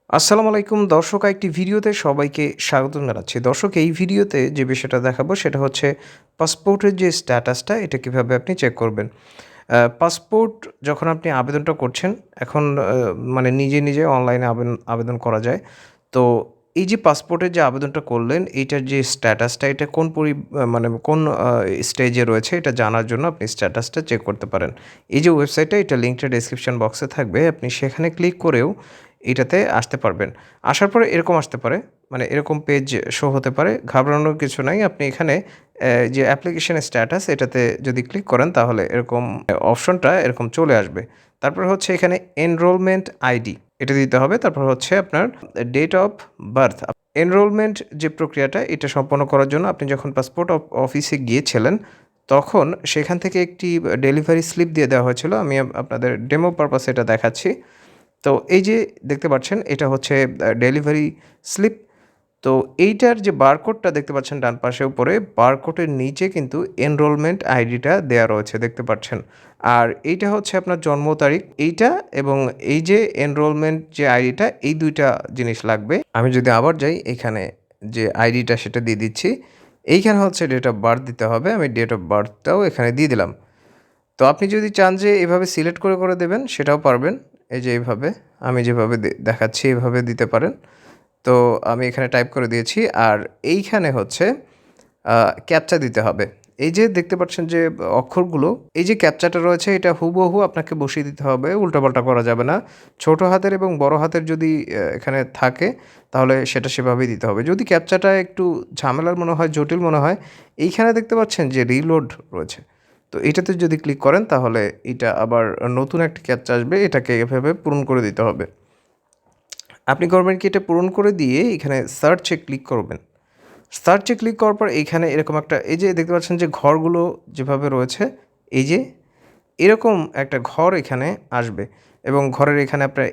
আসসালামু আলাইকুম দর্শক, একটি ভিডিওতে সবাইকে স্বাগতম জানাচ্ছি। দর্শক, এই ভিডিওতে যে বিষয়টা দেখাবো সেটা হচ্ছে পাসপোর্টের যে স্ট্যাটাসটা এটা কিভাবে আপনি চেক করবেন। পাসপোর্ট যখন আপনি আবেদনটা করছেন এখন মানে নিজে অনলাইনে আবেদন করা যায়। তো এই যে পাসপোর্টের যে আবেদনটা করলেন এইটার যে স্ট্যাটাসটা এটা মানে কোন স্টেজে রয়েছে এটা জানার জন্য আপনি স্ট্যাটাসটা চেক করতে পারেন। এই যে ওয়েবসাইটটা এটা লিঙ্কটা ডেসক্রিপশন বক্সে থাকবে। আপনি সেখানে ক্লিক করেও এটাতে আসতে পারবেন। আসার পরে এরকম আসতে পারে, মানে এরকম পেজ শো হতে পারে। ঘাবড়ানোর কিছু নাই। আপনি এখানে যে অ্যাপ্লিকেশন স্ট্যাটাস এটাতে যদি ক্লিক করেন তাহলে এরকম অপশনটা এরকম চলে আসবে। তারপরে হচ্ছে এখানে এনরোলমেন্ট আইডি এটা দিতে হবে। তারপর হচ্ছে আপনার ডেট অফ বার্থ। এনরোলমেন্ট যে প্রক্রিয়াটা এটা সম্পন্ন করার জন্য আপনি যখন পাসপোর্ট অফিসে গিয়েছিলেন তখন সেখান থেকে একটি ডেলিভারি স্লিপ দিয়ে দেওয়া হয়েছিল। আমি আপনাদের ডেমো পারপাসে এটা দেখাচ্ছি। তো এই যে দেখতে পাচ্ছেন এটা হচ্ছে ডেলিভারি স্লিপ। তো এইটার যে বারকোডটা দেখতে পাচ্ছেন ডান পাশে উপরে, বারকোডের নিচে কিন্তু এনরোলমেন্ট আইডিটা দেয়া রয়েছে দেখতে পাচ্ছেন। আর এইটা হচ্ছে আপনার জন্ম তারিখ এইটা, এবং এই যে এনরোলমেন্ট যে আইডিটা এই ২ টা জিনিস লাগবে। আমি যদি আবার যাই এখানে যে আইডিটা সেটা দিয়ে দিচ্ছি। এইখানে হচ্ছে ডেট অফ বার্থ দিতে হবে। আমি ডেট অফ বার্থটাও এখানে দিয়ে দিলাম। তো আপনি যদি চান যে এভাবে সিলেক্ট করে দেবেন সেটাও পারবেন। এই যে এইভাবে আমি যেভাবে দেখাচ্ছি এভাবে দিতে পারেন। তো আমি এখানে টাইপ করে দিয়েছি। আর এইখানে হচ্ছে আ ক্যাপচা দিতে হবে। এই যে দেখতে পাচ্ছেন যে অক্ষরগুলো, এই যে ক্যাপচাটা রয়েছে এটা হুবহু আপনাকে বসিয়ে দিতে হবে। উল্টাপাল্টা করা যাবে না। ছোট হাতের এবং বড় হাতের যদি এখানে থাকে তাহলে সেটা সেভাবেই দিতে হবে। যদি ক্যাপচাটা একটু ঝামেলার মনে হয়, জটিল মনে হয়, এইখানে দেখতে পাচ্ছেন যে রিলোড রয়েছে। তো এটাতে যদি ক্লিক করেন তাহলে এটা আবার নতুন একটা ক্যাপচা আসবে। এটাকে এভাবে পূরণ করে দিতে হবে। আপনি করবেন কি, এটা পূরণ করে দিয়ে এখানে সার্চে ক্লিক করবেন। সার্চে ক্লিক করার পর এইখানে এরকম একটা এই যে দেখতে পাচ্ছেন যে ঘরগুলো যেভাবে রয়েছে, এই যে এরকম একটা ঘর এখানে আসবে এবং ঘরের এখানে আপনার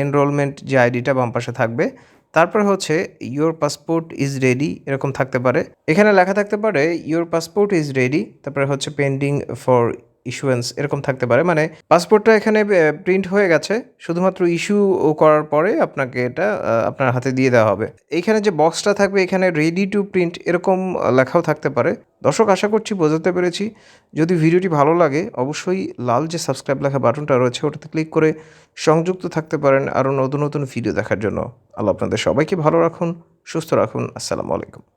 এনরোলমেন্ট যে আইডিটা বাম পাশে থাকবে। তারপরে হচ্ছে ইওর পাসপোর্ট ইজ রেডি এরকম থাকতে পারে। এখানে লেখা থাকতে পারে ইওর পাসপোর্ট ইজ রেডি, তারপরে হচ্ছে পেন্ডিং ফর ইস্যুয়েন্স এরকম থাকতে পারে। মানে পাসপোর্টটা এখানে প্রিন্ট হয়ে গেছে। শুধুমাত্র ইস্যু করার পরে আপনাকে এটা আপনার হাতে দিয়ে দেওয়া হবে। এইখানে যে বক্সটা থাকবে এখানে রেডি টু প্রিন্ট এরকম লেখাও থাকতে পারে। দর্শক, আশা করছি বোঝাতে পেরেছি। যদি ভিডিওটি ভালো লাগে অবশ্যই লাল যে সাবস্ক্রাইব লেখা বাটনটা রয়েছে ওটাতে ক্লিক করে সংযুক্ত থাকতে পারেন আরও নতুন ভিডিও দেখার জন্য। আল্লাহ আপনাদের সবাইকে ভালো রাখুন, সুস্থ রাখুন। আসসালামু আলাইকুম।